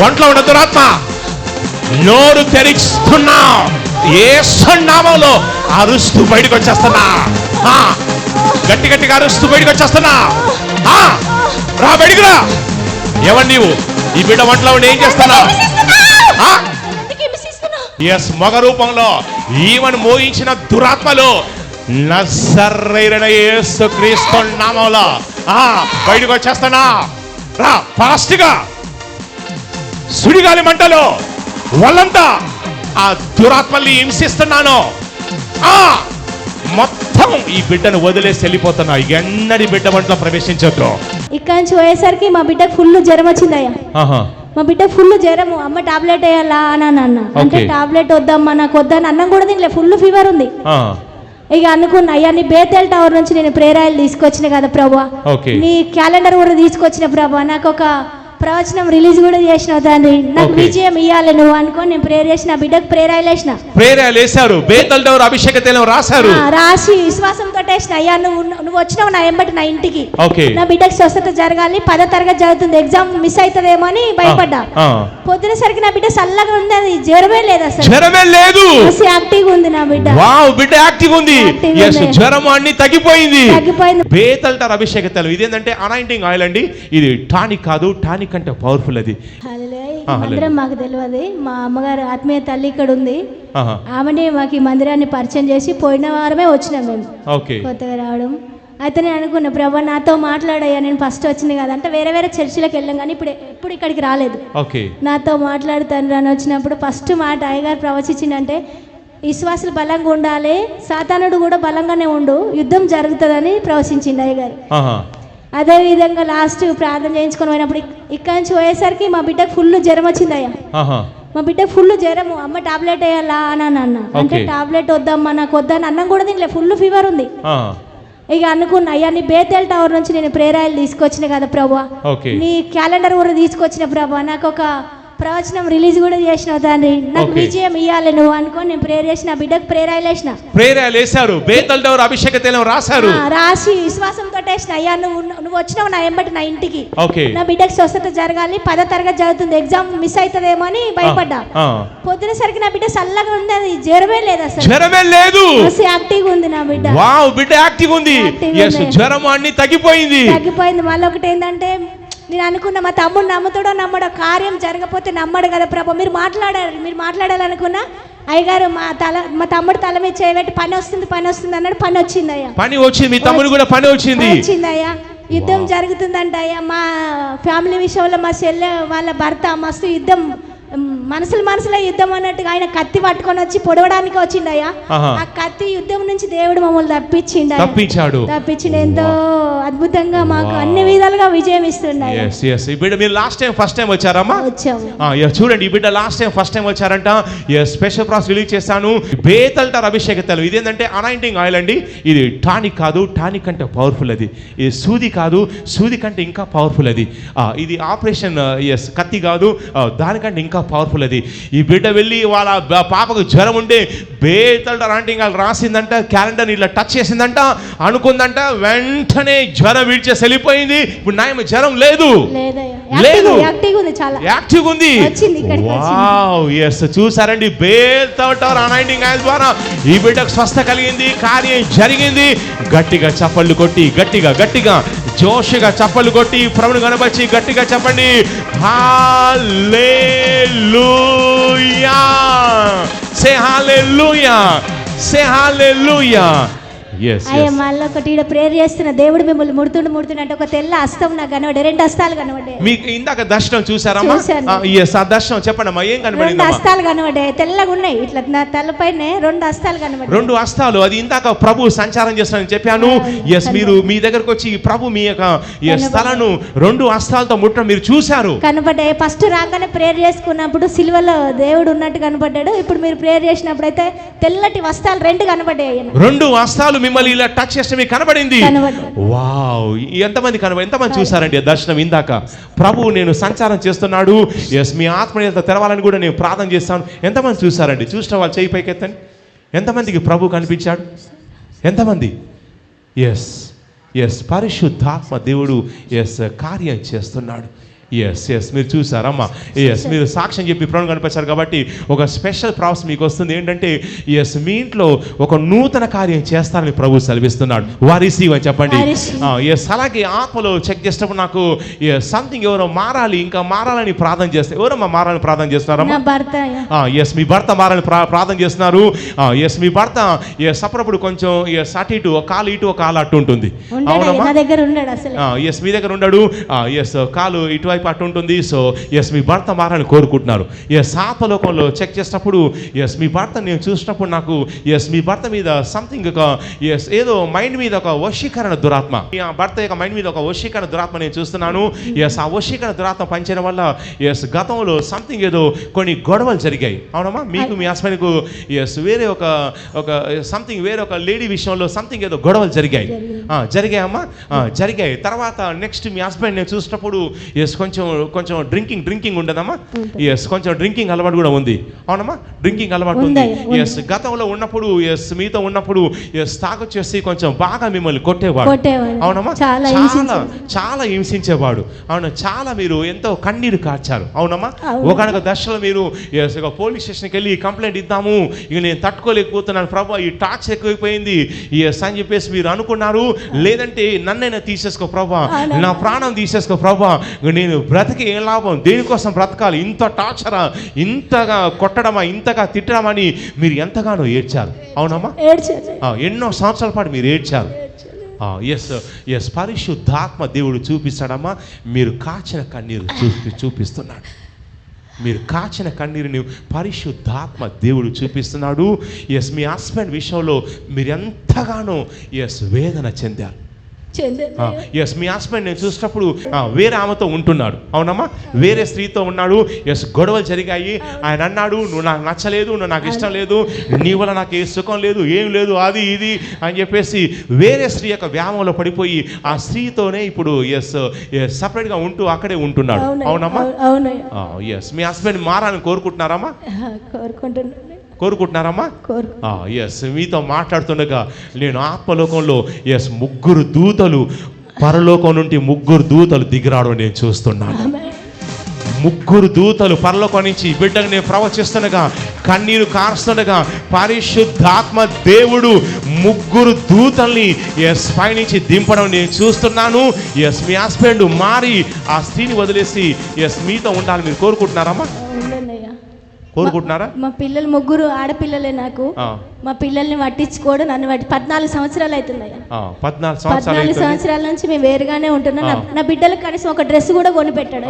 ఒంట్లో ఉన్న దురాత్మ నోరు తెరిస్తున్నా, యేసు నామములో అరుస్తూ బయటకు వచ్చేస్తున్నా. గట్టి గట్టిగా అరుస్తూ బయటకు వచ్చేస్తున్నా. రా బయటికి రా. ఎవరు నీవు? ఈ బిడ్డ ఒంట్లో ఉండి ఏం చేస్తున్నా? ఎస్, మగ రూపంలో ఈవెన్ మోయించిన దురాత్మలు నజరేయుడైన యేసుక్రీస్తు నామములో బయటకు వచ్చేస్తున్నా. రా ఫాస్ట్ గా. సుడిగాలి మంటలో వాళ్ళంతా ఆ దురాత్మల్ని హింసిస్తున్నాను. మొత్తం ఈ బిడ్డను వదిలేసి వెళ్ళిపోతున్నా. ఎన్నడి బిడ్డ వంటలో ప్రవేశించొద్దు. ఇక్కడ నుంచి పోయేసరికి మా బిడ్డకు ఫుల్ జ్వరం వచ్చిందయ్యా. మా బిడ్డ ఫుల్ జ్వరము. అమ్మ టాబ్లెట్ వేయాలా అని అన్న. అంటే టాబ్లెట్ వద్దమ్మా, నాకు వద్దని అన్నం కూడా తినలే. ఫుల్ ఫీవర్ ఉంది. ఇక అనుకున్నా, అయ్యా నీ బేతేల్ టవర్ నుంచి నేను ప్రేరాయలు తీసుకొచ్చిన కదా ప్రభా, నీ క్యాలెండర్ కూడా తీసుకొచ్చిన ప్రభా, నాకు ఒక ప్రవచనం రిలీజ్ కూడా చేసినావు తండ్రి, నాకు విజయం ఇయ్యాలి నువ్వు అనుకోని నేను ప్రేయర్ చేసిన. బిడ్డకు ప్రేరాయలు వేసిన. ప్రేరాయలు వేశారు, బేతేల్ టవర్ అభిషేక తైలం రాశారు. రాసి విశ్వాసంతో వేసిన. అయ్యా నువ్వు వచ్చినావు నా ఎంబటి నా ఇంటికి, నా బిడ్డకు స్వస్థత జరగాలి. 10వ తరగతి చదువుతుంది, ఎగ్జామ్ మిస్ అవుతుందేమో అని భయపడ్డా. పొద్దున సరికి నా బిడ్డ చల్లగా ఉంది, అది జ్వరమే లేదు, అసలు జ్వరమే లేదు, యాక్టివ్ ఉంది నా బిడ్డ. వావ్, బిడ్డ యాక్టివ్ ఉంది. జ్వరం అన్ని తగ్గిపోయింది. బేతేల్ టవర్ అభిషేక తైలం ఇదేంటంటే అనాయింటింగ్ ఆయిల్ అండి. ఇది టానిక్ కాదు, టానిక్ అంటే పవర్ఫుల్. అది మందిరం మాకు తెలియదు. మా అమ్మగారు ఆత్మీయ తల్లి ఇక్కడ ఉంది, ఆమెనే మాకు ఈ మందిరాన్ని పరిచయం చేసి పోయిన వారమే వచ్చినాం మేము కొత్తగా రావడం. అయితే నేను అనుకున్నా, ప్రభా నాతో మాట్లాడయ్యా, నేను ఫస్ట్ వచ్చింది కదా అంటే వేరే వేరే చర్చిలకు వెళ్ళాం కానీ ఎప్పుడు ఇక్కడికి రాలేదు. నాతో మాట్లాడుతాను అని వచ్చినప్పుడు ఫస్ట్ మాట అయ్యగారు ప్రవచించిందంటే, విశ్వాసులు బలంగా ఉండాలి, సాతానుడు కూడా బలంగానే ఉండు, యుద్ధం జరుగుతుందని ప్రవచించింది అయ్యగారు. అదే విధంగా లాస్ట్ ప్రార్థన చేయించుకొని పోయినప్పుడు ఇక్కడ నుంచి పోయేసరికి మా బిడ్డకు ఫుల్ జ్వరం వచ్చిందయ్యా. మా బిడ్డకు ఫుల్ జ్వరము. అమ్మ టాబ్లెట్ వేయాలా అని అన్న. అంటే టాబ్లెట్ వద్దమ్మా, నాకు వద్దని అన్నం కూడా తినలే. ఫుల్ ఫీవర్ ఉంది. ఇక అనుకున్నా, అయ్యా నీ బేతేల్ టవర్ నుంచి నేను ప్రేరాయలు తీసుకొచ్చిన కదా ప్రభా, నీ క్యాలెండర్ కూడా తీసుకొచ్చిన ప్రభా, నాకు ఒక ప్రవచనం రిలీజ్ కూడా చేసినావు తండ్రి, నాకు విజయం ఇయ్యాలి నువ్వు అనుకోని నేను ప్రేయర్ చేసిన. బిడ్డకు ప్రేరాయలు వేసిన. ప్రేరాయలు వేశారు, బేతేల్ టవర్ అభిషేక తైలం రాశారు. రాసి విశ్వాసంతో వేసిన. అయ్యా నువ్వు వచ్చినావు నా ఎంబటి నా ఇంటికి, నా బిడ్డకు స్వస్థత జరగాలి. 10వ తరగతి చదువుతుంది, ఎగ్జామ్ మిస్ అవుతుందేమో అని భయపడ్డా. పొద్దున సరికి నా బిడ్డ చల్లగా ఉంది, అది జ్వరమే లేదు, అసలు జ్వరమే లేదు, యాక్టివ్ ఉంది నా బిడ్డ. వావ్, బిడ్డ యాక్టివ్ ఉంది. జ్వరం అన్ని తగ్గిపోయింది. మళ్ళీ ఒకటి ఏంటంటే, నేను అనుకున్నా మా తమ్ముడు నమ్ముతాడో నమ్మడో, కార్యం జరగకపోతే నమ్మడు కదా ప్రభా, మీరు మాట్లాడాలనుకున్నా. అయ్యగారు మా తమ్ముడు తల మీద చేయబెట్టి పని వస్తుంది అన్నాడు. పని వచ్చిందయ్యా, పని వచ్చింది. మీ తమ్ముడు కూడా పని వచ్చిందయ్యా. యుద్ధం జరుగుతుందంట అయ్యా. మా ఫ్యామిలీ విషయంలో మా చెల్లె వాళ్ళ భర్త మస్తు యుద్ధం, మనసులో యుద్ధం అన్నట్టుగా ఆయన కత్తి పట్టుకొని వచ్చి పొడవడానికి వచ్చిండయ్యా. ఆ కత్తి యుద్ధం నుంచి దేవుడు మమ్మల్ని తప్పించాడు. ఎంతో అద్భుతంగా మాకు అన్ని విధాలుగా విజయం ఇస్తున్నాడు. ఈ బిడ్డ మీరు ఫస్ట్ టైం వచ్చారమ్మా? చూడండి, ఈ బిడ్డ ఫస్ట్ టైం వచ్చారంట. స్పెషల్ ప్రాస్ రిలీజ్ చేస్తాను. బేతేల్ టవర్ అభిషేక తైలం ఇదేంటంటే అనాయింటింగ్ ఆయిల్ అండి. ఇది టానిక్ కాదు, టానిక్ అంటే పవర్ఫుల్. అది ఇది సూది కాదు, సూది కంటే ఇంకా పవర్ఫుల్. అది ఇది ఆపరేషన్ కత్తి కాదు, దానికంటే ఇంకా పవర్ఫుల్. అది ఈ బిడ్డ వెళ్ళి వాళ్ళ పాపకు జ్వరం ఉంటే బేతేల్ టవర్ అంటే రాసిందంట, క్యాలెండర్ ఇలా టచ్ చేసిందంట, అనుకుందంట, వెంటనే జ్వరం విడిచేసి వెళ్ళిపోయింది. ఇప్పుడు నాయమ జ్వరం లేదు, యాక్టివ్ ఉంది. వావ్, yes, చూసారండి, బేతేల్ టవర్ అనాయింటింగ్ ఆయిల్ ద్వారా ఈ బిడ్డకు స్వస్థ కలిగింది, కార్యం జరిగింది. గట్టిగా చప్పళ్ళు కొట్టి, గట్టిగా జోష్గా చప్పళ్ళు కొట్టి ప్రభువును కనబర్చి గట్టిగా చెప్పండి, హల్లెలూయా. సే హల్లెలూయా, సే హల్లెలూయా. మళ్ళీ ఒకటి ప్రేయర్ చేస్తున్న, దేవుడు మిమ్మల్ని ముడుతుండే అంటే ఒక తెల్ల హస్తం నాకు కనబడే, 2 హస్తాలు కనబడ్డాయి. మీకు ఇందాక దర్శనం చూసారమ్మా? ఆ దర్శనం చెప్పండమ్మా, ఏం కనబడింది? 2 హస్తాలు కనబడ్డాయి, తెల్లగా ఉన్నాయి. ఇట్లా నా తలపైన 2 హస్తాలు కనబడ్డాయి. 2 హస్తాలు. అది ఇందాక ప్రభు సంచారం చేస్తానని చెప్పాను. మీరు మీ దగ్గరకు వచ్చి ప్రభు మీ యొక్క స్థలాన్ని 2 హస్తాలతో ముట్టడం మీరు చూశారు, కనబడ్డాయి. ఫస్ట్ రాగానే ప్రేయర్ చేసుకున్నప్పుడు సిలువలో దేవుడు ఉన్నట్టు కనబడ్డాడు. ఇప్పుడు మీరు ప్రేయర్ చేసినప్పుడు అయితే తెల్లటి వస్త్రాలు 2 కనబడ్డాయి. 2 వస్త్రాలు మిమ్మల్ని ఇలా టచ్ చేస్తే మీకు కనబడింది. వావ్, ఎంతమంది చూసారండి దర్శనం? ఇందాక ప్రభు నేను సంచారం చేస్తున్నాడు, మీ ఆత్మీయత తెరవాలని కూడా నేను ప్రార్థన చేస్తాను. ఎంతమంది చూసారండి? చూసిన వాళ్ళు చేయి పైకెత్తండి. ఎంతమందికి ప్రభు కనిపించాడు? ఎంతమంది? పరిశుద్ధాత్మ దేవుడు కార్యం చేస్తున్నాడు. ఎస్ మీరు చూసారమ్మా. ఎస్ మీరు సాక్ష్యం చెప్పి ప్రణం కనిపించారు కాబట్టి ఒక స్పెషల్ ప్రాప్స్ మీకు వస్తుంది. ఏంటంటే ఎస్ మీ ఇంట్లో ఒక నూతన కార్యం చేస్తారని ప్రభు సెలవిస్తున్నాడు. రిసీవ్ అని చెప్పండి. ఎస్ అలాగే ఆత్మలో చెక్ చేసినప్పుడు నాకు సంథింగ్ ఎవరో మారాలి, ఇంకా మారాలని ప్రార్థన చేస్తే, ఎవరమ్మా మారాలని ప్రార్థన చేస్తున్నారమ్మా? ఎస్ మీ భర్త మారాలని ప్రార్థన చేస్తున్నారు. ఎస్ మీ భర్త అప్పుడప్పుడు కొంచెం అటు ఇటు కాలు ఇటు కాలు అట్టు ఉంటుంది. అవునమ్మా. ఎస్ మీ దగ్గర ఉండడు. ఎస్ కాలు ఇటువైపు అట్టు ఉంటుంది. సో ఎస్ మీ భర్త మారాలని కోరుకుంటున్నారు. ఎస్ ఆత్మలోకంలో చెక్ చేసినప్పుడు ఎస్ మీ భర్త నేను చూసినప్పుడు నాకు ఎస్ మీ భర్త మీద సంథింగ్ ఒక ఎస్ ఏదో మైండ్ మీద ఒక వశీకరణ దురాత్మ, ఆ భర్త యొక్క మైండ్ మీద ఒక వశీకరణ దురాత్మ నేను చూస్తున్నాను. ఎస్ ఆ వశీకరణ దురాత్మ పనిచేయడం వల్ల ఎస్ గతంలో సంథింగ్ ఏదో కొన్ని గొడవలు జరిగాయి. అవునమ్మా. మీకు మీ హస్బెండ్కు ఎస్ వేరే ఒక సంథింగ్ వేరే ఒక లేడీ విషయంలో సంథింగ్ ఏదో గొడవలు జరిగాయమ్మా. జరిగాయి. తర్వాత నెక్స్ట్ మీ హస్బెండ్ నేను చూసినప్పుడు ఎస్ కొంచెం డ్రింకింగ్ ఉండదమ్మా. ఎస్ కొంచెం డ్రింకింగ్ అలవాటు కూడా ఉంది. అవునమ్మా. డ్రింకింగ్ అలవాటు ఉంది. ఎస్ గతంలో ఉన్నప్పుడు ఎస్ మీతో ఉన్నప్పుడు ఎస్ తాగొచ్చేసి కొంచెం బాగా మిమ్మల్ని కొట్టేవాడు. అవునమ్మా. చాలా హింసించేవాడు. అవును. చాలా మీరు ఎంతో కన్నీరు కార్చారు. అవునమ్మా. ఒకనొక దశలో మీరు పోలీస్ స్టేషన్కి వెళ్ళి కంప్లైంట్ ఇద్దాము, ఇక నేను తట్టుకోలేకపోతున్నాను ప్రభా, ఈ టార్చ్ ఎక్కువైపోయింది ఎస్ అని చెప్పేసి మీరు అనుకున్నారు. లేదంటే నన్నైనా తీసేసుకో ప్రభా, నా ప్రాణం తీసేసుకో ప్రభా, నేను బ్రతికి ఏం లాభం, దేనికోసం బ్రతకాలి, ఇంత టార్చరా, ఇంతగా కొట్టడమా, ఇంతగా తిట్టడమా అని మీరు ఎంతగానో ఏడ్చారు. అవునమ్మా. ఎన్నో సంవత్సరాల పాటు మీరు ఏడ్చారు. ఎస్ పరిశుద్ధాత్మ దేవుడు చూపిస్తాడమ్మా. మీరు కాచిన కన్నీరు చూపిస్తున్నాడు. మీరు కాచిన కన్నీరుని పరిశుద్ధాత్మ దేవుడు చూపిస్తున్నాడు. ఎస్ మీ హస్బెండ్ విషయంలో మీరు ఎంతగానో ఎస్ వేదన చెందారు. ఎస్ మీ హస్బెండ్ నేను చూసినప్పుడు వేరే ఆమెతో ఉంటున్నాడు. అవునమ్మా. వేరే స్త్రీతో ఉన్నాడు. ఎస్ గొడవలు జరిగాయి. ఆయన అన్నాడు, నువ్వు నాకు నచ్చలేదు, నువ్వు నాకు ఇష్టం లేదు, నీ వల్ల నాకు ఏ సుఖం లేదు, ఏం లేదు, అది ఇది అని చెప్పేసి వేరే స్త్రీ యొక్క వ్యామోలో పడిపోయి ఆ స్త్రీతోనే ఇప్పుడు ఎస్ సపరేట్గా ఉంటూ అక్కడే ఉంటున్నాడు. అవునమ్మా. ఎస్ మీ హస్బెండ్ మారాలని కోరుకుంటున్నారమ్మా? కోరుకుంటున్నారమ్మా? ఎస్ మీతో మాట్లాడుతుండగా నేను ఆత్మలోకంలో ఎస్ 3 దూతలు పరలోకం నుండి 3 దూతలు దిగిరావడం నేను చూస్తున్నాను. 3 దూతలు పరలోకం నుంచి బిడ్డకు నేను ప్రవచిస్తుండగా, కన్నీరు కారుస్తుండగా పరిశుద్ధాత్మ దేవుడు 3 దూతల్ని ఎస్ పైనుంచి దింపడం నేను చూస్తున్నాను. ఎస్ మీ హస్బెండ్ మారి ఆ స్త్రీని వదిలేసి ఎస్ మీతో ఉండాలని మీరు కోరుకుంటున్నారమ్మా? కోరుకుంటున్నారా? మా పిల్లలు 3 ఆడపిల్లలే. నాకు మా పిల్లల్ని పట్టించుకోవడం నన్ను 14 సంవత్సరాలు అవుతున్నాయి. 14 సంవత్సరాల నుంచి మేము వేరుగానే ఉంటున్నాం. నా బిడ్డలకు కనీసం ఒక డ్రెస్ కూడా కొనిపెట్టాడు,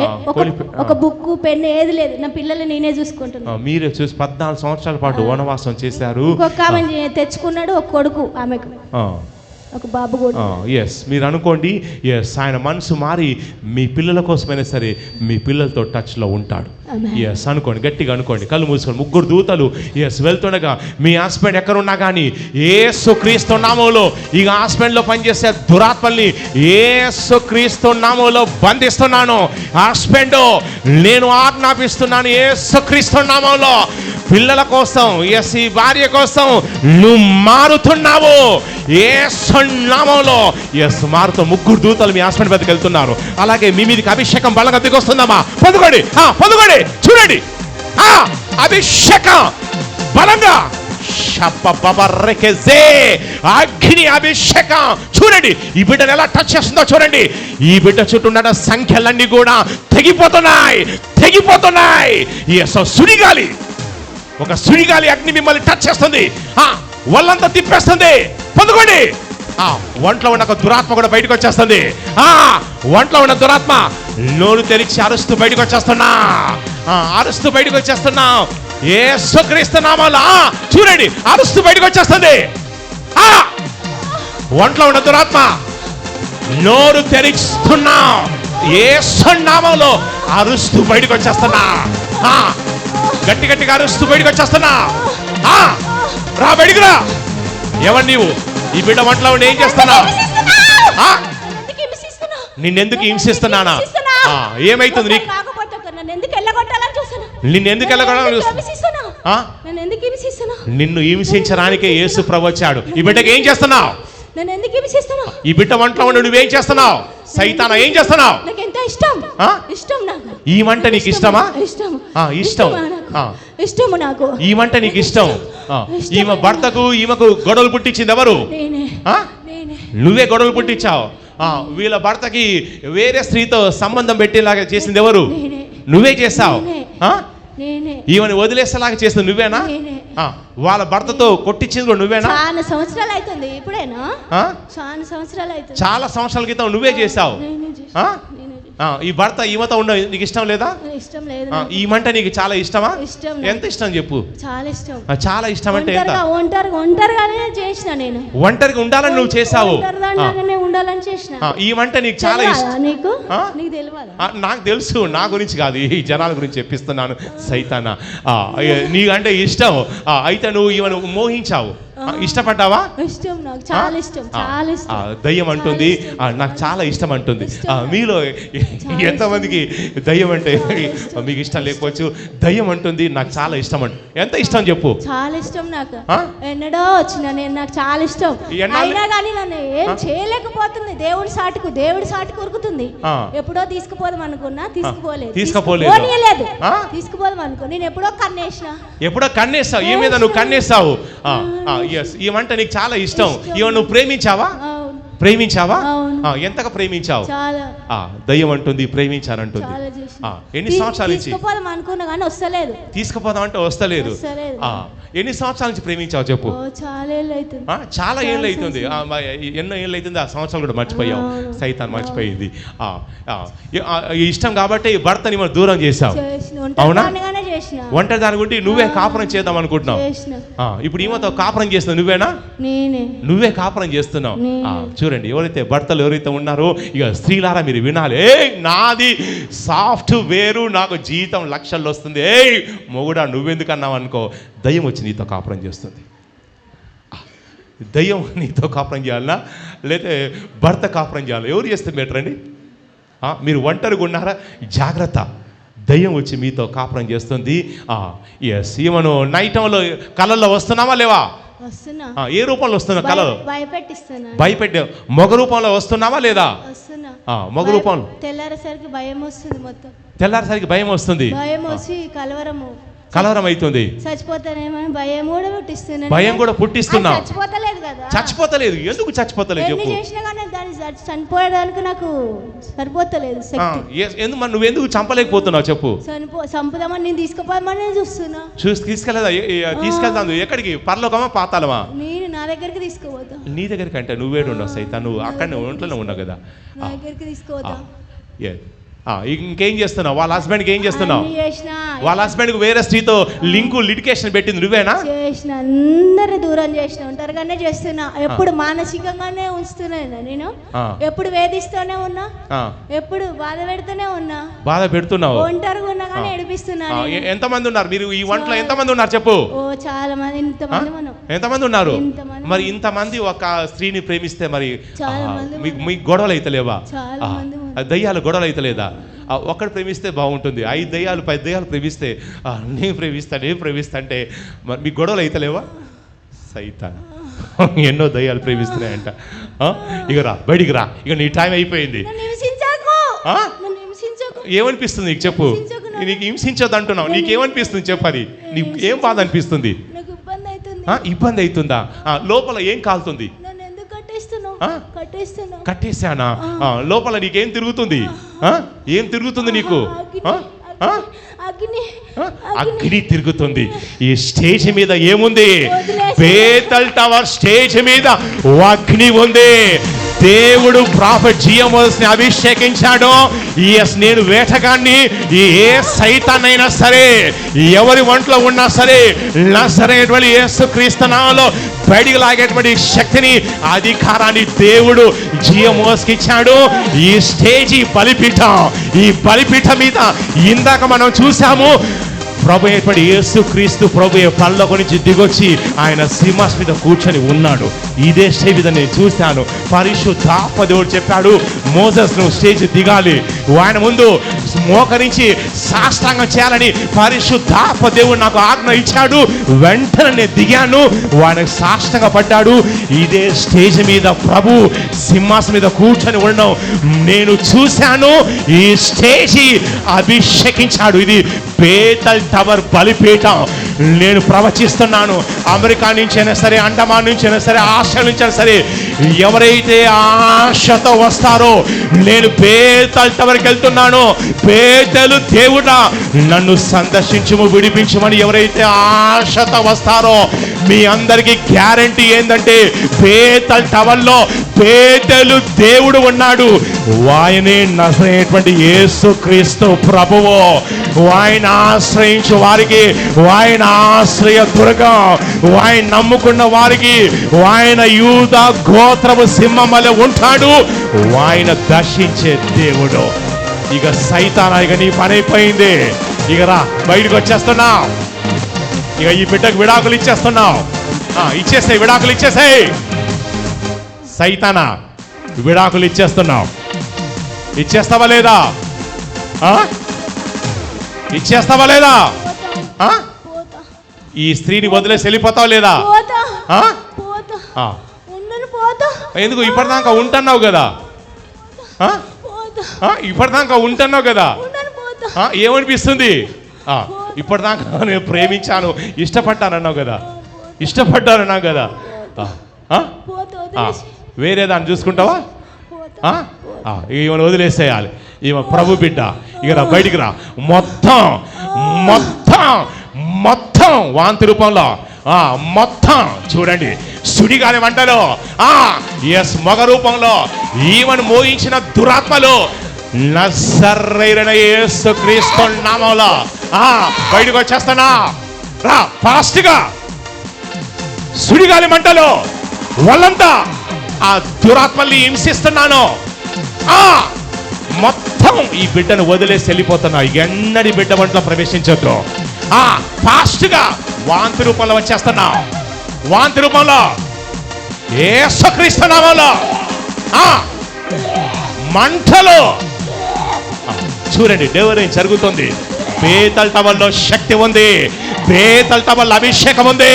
ఒక బుక్ పెన్ ఏది లేదు. నా పిల్లల్ని నేనే చూసుకుంటున్నాను. మీరే చూసి 14 సంవత్సరాల పాటు వనవాసం చేశారు. ఒక ఆమె తెచ్చుకున్నాడు, ఒక కొడుకు ఆమెకు, ఒక బాబు కూడా. ఎస్ మీరు అనుకోండి. ఎస్ ఆయన మనసు మారి మీ పిల్లల కోసమైనా సరే మీ పిల్లలతో టచ్లో ఉంటాడు. ఎస్ అనుకోండి, గట్టిగా అనుకోండి, కళ్ళు మూసుకోండి. 3 దూతలు ఎస్ వెళ్తుండగా మీ హస్బెండ్ ఎక్కడున్నా కానీ యేసుక్రీస్తు నామములో ఇక హస్బెండ్లో పనిచేసే దురాత్మల్ని యేసుక్రీస్తు నామములో బంధిస్తున్నాను. హస్బెండ్ నేను ఆజ్ఞాపిస్తున్నాను యేసుక్రీస్తు నామములో, పిల్లల కోసం ఎస్ ఈ భార్య కోసం నువ్వు మారుతున్నావు యేసు నామములో. ఎస్ మారుతూ 3 దూతలు మీ హస్బెండ్ మీదకి వెళ్తున్నారు. అలాగే మీ మీదకి అభిషేకం బలంగా దిగొస్తుందమ్మా. పొందుకోండి, పొందుకోండి. చూడండి అభిషేకం బలంగా అగ్ని అభిషేకం. చూడండి ఈ బిడ్డను ఎలా టచ్ చేస్తుందో చూడండి. ఈ బిడ్డ చుట్టూ ఉన్న సంఖ్యలన్నీ కూడా తెగిపోతున్నాయి. ఎస్ సుడిగాలి, ఒక సుడిగాలి అగ్ని మిమ్మల్ని టచ్ చేస్తుంది, వాళ్ళంతా తిప్పేస్తుంది. పొందుకోండి. ఒంట్లో ఉన్న ఒక దురాత్మ కూడా బయటకు వచ్చేస్తుంది. ఒంట్లో ఉన్న దురాత్మ నోరు తెరిచి అరుస్తూ బయటకు వచ్చేస్తున్నా యేసుక్రీస్తు నామములో. చూడండి అరుస్తూ బయటకు వచ్చేస్తుంది. ఒంట్లో ఉన్న దురాత్మ నోరు తెరిస్తున్నా యేసు నామములో అరుస్తూ బయటకు వచ్చేస్తున్నా. గట్టిగా అరుస్తూ బయటకు వచ్చేస్తున్నా. రా బయటికి రా. ఎవరు నీవు? ఈ బిడ్డ ఒంట్లో ఉండి ఏం చేస్తున్నావు? నిన్నెందుకు హింసిస్తున్నానా? ఏమైతుంది నీకు? నిన్ను హింసించడానికే యేసు ప్రభు వచ్చాడు. ఈ బిడ్డకి ఏం చేస్తున్నావు? ఈ బిడ్డ ఒంట్లో ఉండి నువ్వేం చేస్తున్నావు? సైతానా ఏం చేస్తున్నావు? నాకు ఎంత ఇష్టం ఆ? ఇష్టం నాకు. ఈమంటే నీకు ఇష్టమా? ఇష్టం. ఇష్టం. ఇష్టము నాకు. ఈమంటే నీకు ఇష్టం. ఈమె భర్తకు ఈమెకు గొడవలు పుట్టించింది ఎవరు? నేనే. నువ్వే గొడవలు పుట్టించావు. వీళ్ళ భర్తకి వేరే స్త్రీతో సంబంధం పెట్టేలాగా చేసింది ఎవరు? నువ్వే చేసావు. ఈమెను వదిలేసేలాగా చేసింది నువ్వేనా? వాళ్ళ భర్తతో కొట్టించింది కూడా నువ్వేనా? చాలా సంవత్సరాలు అవుతుంది. ఇప్పుడేనా? చాలా సంవత్సరాలు అవుతుంది. చాలా సంవత్సరాల క్రితం నువ్వే చేసావు. ఈ భర్త ఈమెతో ఉండ నీకు ఇష్టం లేదా? ఇష్టం లేదు. ఈమంటే నీకు చాలా ఇష్టమా? ఇష్టం. ఎంత ఇష్టం చెప్పు? చాలా ఇష్టం. చాలా ఇష్టం అంటే ఎంత? ఒంటరిగానే చేసిన నేను. ఒంటరిగా ఉండాలని నువ్వు చేసావు. ఉండాలని చేసిన. ఈమంటే నీకు చాలా ఇష్టం. నీకు తెలియదా? నాకు తెలుసు. నా గురించి కాదు, ఈ జనాల గురించి చెప్పిస్తున్నాను. సైతానా, నీకంటే ఇష్టం. అయితే నువ్వు ఈమెను మోహించావు. ఇష్టపడ్డావా? ఇష్టం. నాకు చాలా ఇష్టం. చాలా ఇష్టం. దయ్యం అంటుంది నాకు చాలా ఇష్టం అంటుంది. మీలో ఎంతమందికి దయ్యం అంటే మీకు ఇష్టం లేకపోవచ్చు. దయ్యం అంటుంది నాకు చాలా ఇష్టం అంట. ఎంత ఇష్టం చెప్పు? చాలా ఇష్టం నాకు. ఎన్నడో వచ్చిన నేను, నాకు చాలా ఇష్టం. అయినా కానీ నన్ను ఏం చేయలేకపోతుంది. దేవుడి సాటికి ఉరుకుతుంది. ఎప్పుడో తీసుకుపోదాం అనుకున్నా, తీసుకుపోలేదు. తీసుకుపోదాం అనుకో. నేను ఎప్పుడో కన్నేసావు. ఏ మీద నువ్వు కన్నేసావు? ఏమంటే నీకు చాలా ఇష్టం. నువ్వు ప్రేమించావా? ఎంతగా ప్రేమించావు? దయ్యం అంటుంది ప్రేమించానంటుంది. ఎన్ని సంవత్సరాల నుంచి తీసుకుపోదాం అంటే వస్తలేదు? ఎన్ని సంవత్సరాల నుంచి ప్రేమించావు చెప్పు? చాలా ఏళ్ళు అవుతుంది. ఎన్నో ఏళ్ళు అవుతుంది. ఆ సంవత్సరాలు కూడా మర్చిపోయావు. సైతాన్ మర్చిపోయింది. ఇష్టం కాబట్టి భర్తని మనం దూరం చేసావు. అవునా? ఒంటరి దాని గురించి నువ్వే కాపురం చేద్దాం అనుకుంటున్నావు. ఇప్పుడు ఈమెతో కాపురం చేస్తున్నావు నువ్వేనా? నువ్వే కాపురం చేస్తున్నావు. చూడండి, ఎవరైతే ఉన్నారో ఇక స్త్రీలారా మీరు వినాలి. నాది సాఫ్ట్వేరు, నాకు జీతం లక్షల్లో వస్తుంది. మొగుడా నువ్వెందుకు అన్నావు అనుకో, దయ్యం వచ్చి నీతో కాపురం చేస్తుంది. దయ్యం నీతో కాపురం చేయాలన్నా లేకపోతే భర్త కాపురం చేయాలి? ఎవరు చేస్తే బెటర్ అండి? మీరు ఒంటరిగా ఉన్నారా? జాగ్రత్త, దయ్యం వచ్చి మీతో కాపురం చేస్తుంది. ఎస్, ఈమెను నైట్ టైంలో కళల్లో వస్తున్నావా లేవా? ఏ రూపంలో వస్తున్నా? కళలో భయపెట్టి మగ రూపంలో వస్తున్నావా లేదా? మగ రూపంలో తెల్లారేసరికి భయం వస్తుంది. మొత్తం తెల్లారేసరికి భయం వస్తుంది. భయం వచ్చి కలవరం అవుతుంది. భయం కూడా పుట్టిస్తున్నావు. చచ్చిపోతలేదు. ఎందుకు చచ్చిపోతలేదు చెప్పు? చనిపోయడానికి నాకు సరిపోతలేదు. ఎందుకు మరి నువ్వెందుకు చంపలేకపోతున్నావు చెప్పు? చంపుదామని నేను తీసుకుపోదామని చూస్తున్నా. తీసుకెళ్ళదా? తీసుకెళ్తాను ఎక్కడికి? పరలోకమా పాతాళమా? నేను నా దగ్గరికి తీసుకుపోతా. నీ దగ్గరికి అంటే నువ్వేడు ఉన్నావు సైతాన్? నువ్వు అక్కడనే ఒంట్లోనే ఉన్నావు కదా. నా దగ్గరికి తీసుకుపోతా. ఇంకేం చేస్తున్నావు? వాళ్ళ హస్బెండ్కి ఏం చేస్తున్నావు? వాళ్ళ హస్బెండ్కి వేరే స్త్రీతో లిటికేషన్ పెట్టింది నువ్వేనా? చేసిన. అందరు దూరం చేసిన. ఒంటరిగానే చేస్తున్నా. ఎప్పుడు మానసికంగానే ఉంచుతున్నా నేను. ఎప్పుడు వేధిస్తూనే ఉన్నా. ఎప్పుడు బాధ పెడుతున్నావు. ఒంటరిగా ఉన్నా కానీ ఏడిపిస్తున్నా. ఎంతమంది ఉన్నారు మీరు ఈ వంటలో? ఎంతమంది ఉన్నారు చెప్పు? చాలా మంది. ఎంతమంది ఉన్నారు? మరి ఇంతమంది ఒక స్త్రీని ప్రేమిస్తే మరి మీకు గొడవలు అయితలేవా? దయ్యాలు గొడవలు అయితలేదా? ఒక్కడు ప్రేమిస్తే బాగుంటుంది. 5 దయ్యాలు 10 దయ్యాలు ప్రేమిస్తే నేను ప్రేమిస్తా అంటే మరి మీ గొడవలు అయితలేవా? సైతాన్ ఎన్నో దయ్యాలు ప్రేమిస్తున్నాయంట. ఇక రా, బయటికి రా. ఇక నీ టైం అయిపోయింది. ఏమనిపిస్తుంది నీకు చెప్పు? నీకు హింసించొద్దు అంటున్నావు. నీకేమనిపిస్తుంది చెప్పది? నీకు ఏం బాధ అనిపిస్తుంది? ఇబ్బంది అవుతుందా? లోపల ఏం కాలుతుంది? కట్టేశానా? లోపల నీకేం తిరుగుతుంది? ఏం తిరుగుతుంది నీకు? అగ్ని తిరుగుతుంది. ఈ స్టేజ్ మీద ఏముంది? బేతల్ టవర్ స్టేజ్ మీద అగ్ని ఉంది. దేవుడు ప్రాఫెట్ జియోమోస్ని అభిషేకించాడు. నేను వేటగాన్ని. ఏ సైతాన్ అయినా సరే, ఎవరి ఒంట్లో ఉన్నా సరే, నజరేయుడైన యేసుక్రీస్తు నామములో బయటికి లాగేటువంటి శక్తిని, అధికారాన్ని దేవుడు జియోమోస్కి ఇచ్చాడు. ఈ స్టేజ్, ఈ బలిపీఠం మీద ఇందాక మనం చూసాము, ప్రభు అయినటువంటి యేసు క్రీస్తు ప్రభు పరలోకం నుంచి దిగొచ్చి ఆయన సింహాసనం మీద కూర్చొని ఉన్నాడు. ఇదే స్టేజ్ మీద నేను చూశాను. పరిశుద్ధాత్మ దేవుడు చెప్పాడు, మోసెస్ నువ్వు స్టేజ్ దిగాలి, ఆయన ముందు మోకరించి సాష్టాంగం చేయాలని పరిశుద్ధాత్మ దేవుడు నాకు ఆజ్ఞ ఇచ్చాడు. వెంటనే నేను దిగాను, ఆయనకు సాష్టాంగ పడ్డాడు. ఇదే స్టేజ్ మీద ప్రభు సింహాసనం మీద కూర్చొని ఉండడం నేను చూశాను. ఈ స్టేజి అభిషేకించాడు. ఇది బేతల్ టవర్ బలిపీఠం. నేను ప్రవచిస్తున్నాను, అమెరికా నుంచి అయినా సరే, అండమాన్ నుంచి అయినా సరే, ఆస్ట్రేలియా నుంచి అయినా సరే, ఎవరైతే ఆశతో వస్తారో, నేను బేతల్ టవర్కి వెళ్తున్నాను, బేతలు దేవుడా నన్ను సందర్శించుము, విడిపించమని ఎవరైతే ఆశతో వస్తారో మీ అందరికీ గ్యారంటీ ఏంటంటే బేతల్ టవర్లో బేతలు దేవుడు ఉన్నాడు. ఆయనే నజరేయుడైనటువంటి యేసు క్రీస్తు ప్రభువు. ఆయన ఆశ్రయించు వారికి ఆయన ఆశ్రయ దుర్గం. ఆయన నమ్ముకున్న వారికి ఆయన యూదా గోత్రము సింహమలే ఉంటాడు. ఆయన దర్శించే దేవుడు. ఇక సైతానా, ఇక నీ పని అయిపోయింది. ఇక రా, బయటకు వచ్చేస్తున్నావు. ఇక ఈ బిడ్డకు విడాకులు ఇచ్చేస్తున్నావు. ఇచ్చేసాయి, విడాకులు ఇచ్చేసాయి. సైతానా, విడాకులు ఇచ్చేస్తున్నావు. ఇచ్చేస్తావా లేదా? ఇచ్చేస్తావా లేదా? ఈ స్త్రీని వదిలేసి వెళ్ళిపోతావు లేదా? ఎందుకు? ఇప్పటిదాకా ఉంటున్నావు కదా, ఇప్పటిదాకా ఉంటున్నావు కదా, ఏమనిపిస్తుంది? ఇప్పటిదాకా నేను ప్రేమించాను, ఇష్టపడ్డానన్నావు కదా, ఇష్టపడ్డానన్నావు కదా. వేరే దాన్ని చూసుకుంటావా? ఈమెను వదిలేసేయాలి. ఈమె ప్రభు బిడ్డ. ఇక రా, బయటికి రా. మొత్తం మొత్తం మొత్తం వాంతి రూపంలో మొత్తం చూడండి, సుడిగాలి మంటలో, ఎస్ మగ రూపంలో ఈమెను మోయించిన దురాత్మలు నజరేయుడైన యేసుక్రీస్తు నామములో బయటకు వచ్చేస్తానా? రా ఫాస్ట్గా. సుడిగాలి మంటలో వాళ్ళంతా ఆ దురాత్మల్ని హింసిస్తున్నాను. మొత్తం ఈ బిడ్డను వదిలేసి వెళ్ళిపోతున్నా. ఎన్నడి బిడ్డ వంటలో ప్రవేశించొద్దు. ఫాస్ట్గా వాంతి రూపంలో వచ్చేస్తున్నా. వాంతి రూపంలో యేసుక్రీస్తు నామములో మంటలో చూడండి, దేవుని జరుగుతుంది. బేతల్ టవర్లో శక్తి ఉంది, బేతల్ టవర్లో అభిషేకం ఉంది.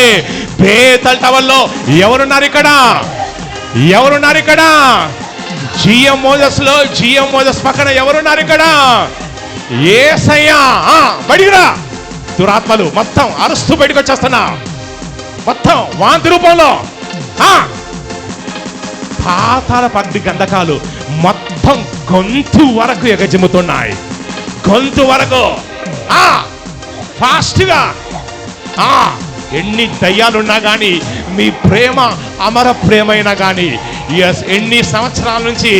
బేతల్ టవర్లో ఎవరున్నారు ఇక్కడ? ఎవరున్నారు ఇక్కడ? జిఎం మోజస్ పక్కన ఎవరున్నారు ఇక్కడ? యేసయ్యా. బయటికిరా. దురాత్మలు మొత్తం అరుస్తూ బయటకు వచ్చేస్తున్నా. మొత్తం వాంతి రూపంలో పాతాళ పగ్ని గంధకాలు మొత్తం గొంతు వరకు ఎగజిమ్ముతున్నాయి. గొంతు వరకు ఫాస్ట్గా. ఎన్ని దయ్యాలున్నా కానీ, మీ ప్రేమ అమర ప్రేమైనా కానీ, ఎన్ని సంవత్సరాల నుంచి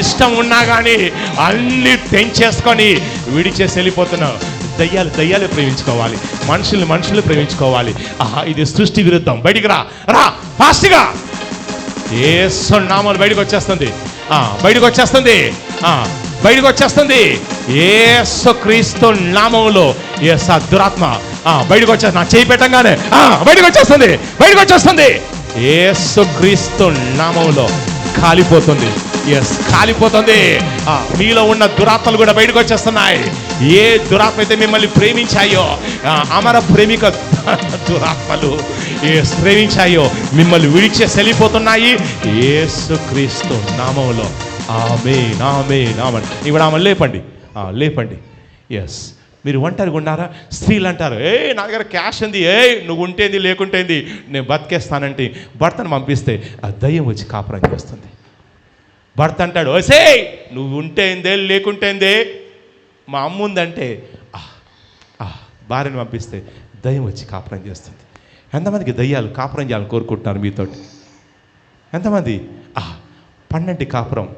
ఇష్టం ఉన్నా కానీ అన్ని తెంచేసుకొని విడిచేసి వెళ్ళిపోతున్నావు. దయ్యాలు ప్రేమించుకోవాలి, మనుషులు ప్రేమించుకోవాలి. ఇది సృష్టి విరుద్ధం. బయటికి రా, రా ఫాస్ట్గా. యేసు నామములో బయటకు వచ్చేస్తుంది, బయటకు వచ్చేస్తుంది, బయటకు వచ్చేస్తుంది. యేసుక్రీస్తు నామములో ఆ దురాత్మ బయటకు వచ్చేస్తుంది. నా చేయి పెట్టంగానే బయటకు వచ్చేస్తుంది, బయటకు వచ్చేస్తుంది. యేసుక్రీస్తు నామములో కాలిపోతుంది. కాలిపోతుంది. మీలో ఉన్న దురాత్మలు కూడా బయటకు వచ్చేస్తున్నాయి. ఏ దురాత్మ అయితే మిమ్మల్ని ప్రేమించాయో, అమర ప్రేమిక దురాత్మలు ప్రేమించాయో మిమ్మల్ని విడిచేసి వెళ్ళిపోతున్నాయి. యేసుక్రీస్తు నామములో ఆమేన్, ఆమేన్, ఆమేన్. ఇప్పుడు ఆమె లేపండి, లేపండి. మీరు ఒంటరిగా ఉన్నారా? స్త్రీలు అంటారు, నా దగ్గర క్యాష్ ఉంది, నువ్వు ఉంటేంది లేకుంటేంది, నేను బతికేస్తానంటే భర్తను పంపిస్తే ఆ దయ్యం వచ్చి కాపురం చేస్తుంది. భర్త అంటాడు, ఓసే నువ్వు ఉంటేందే లేకుంటేందే, మా అమ్మ ఉందంటే భార్యను పంపిస్తే దయ్యం వచ్చి కాపురం చేస్తుంది. ఎంతమందికి దయ్యాలు కాపురం చేయాలని కోరుకుంటున్నారు మీతోటి? ఎంతమంది? పన్నెంటి కాపురం,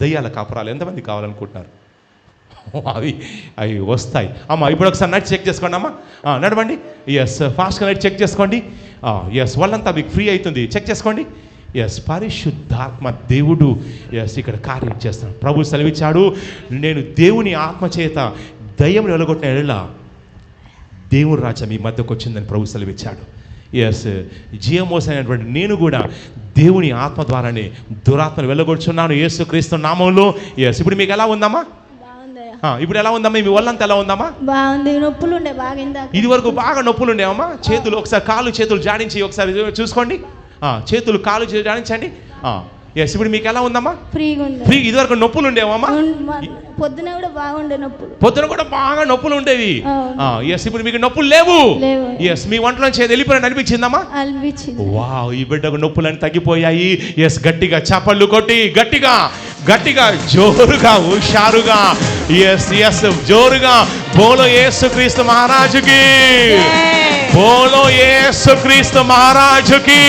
దయ్యాల కాపురాలు ఎంతమంది కావాలనుకుంటున్నారు? అవి వస్తాయి. అమ్మ ఇప్పుడు ఒకసారి నైట్ చెక్ చేసుకోండి. అమ్మ నడవండి. ఫాస్ట్గా నైట్ చెక్ చేసుకోండి. వాళ్ళంతా మీకు ఫ్రీ అవుతుంది. చెక్ చేసుకోండి. పరిశుద్ధాత్మ దేవుడు ఇక్కడ కార్యం చేస్తాను. ప్రభు సెలవిచ్చాడు, నేను దేవుని ఆత్మ చేత దయ్యం వెలగొట్టిన ఎడల దేవుని రాజ్యం మీ మధ్యకు వచ్చిందని ప్రభు సెలవిచ్చాడు. ఎస్, జిఎంఓస్ అయినటువంటి నేను కూడా దేవుని ఆత్మ ద్వారానే దురాత్మను వెళ్ళగొడుచున్నాను యేసుక్రీస్తు నామంలో. ఎస్, ఇప్పుడు మీకు ఎలా ఉందమ్మా? ఇప్పుడు ఎలా ఉందమ్మా? మీ ఒళ్ళంతా ఎలా ఉందమ్మా? బాగుంది. నొప్పులు ఉండే బాగా, ఇది వరకు బాగా నొప్పులు ఉండేవమ్మా. చేతులు ఒకసారి కాళ్ళు చేతులు జాడించి ఒకసారి చూసుకోండి. చేతులు కాళ్ళు జాడించండి. ఎస్, ఇప్పుడు మీకు ఎలా ఉందమ్మా? ఫ్రీగా ఉంది. ఫ్రీ. ఇది వరకు నొప్పులు ఉండేవమ్మా? పొద్దున కూడా బాగుండే నొప్పులు. పొద్దున కూడా బాగా నొప్పులు ఉండేవి. ఎస్, ఇప్పుడు మీకు నొప్పులు లేవు. ఎస్, మీ ఒంట్లోంచి ఏది వెళ్ళిపోయినట్టు అనిపించిందమ్మా? అనిపించింది. వావ్, ఈ బిడ్డకు నొప్పులని తగ్గిపోయాయి. ఎస్, గట్టిగా చప్పళ్ళు కొట్టి గట్టిగా గట్టిగా జోరుగా హుషారుగా ఎస్ ఎస్ జోరుగా బోలో యేసుక్రీస్తు మహారాజుకి, బోలో యేసుక్రీస్తు మహారాజుకి,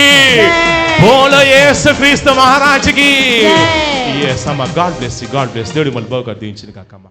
బోలో యేసుక్రీస్తు మహారాజుకి. ఎస్ అమ్మ, God bless you, God bless. దేవుడి మళ్ళీ బాగా దీవించింది కాకమ్మ.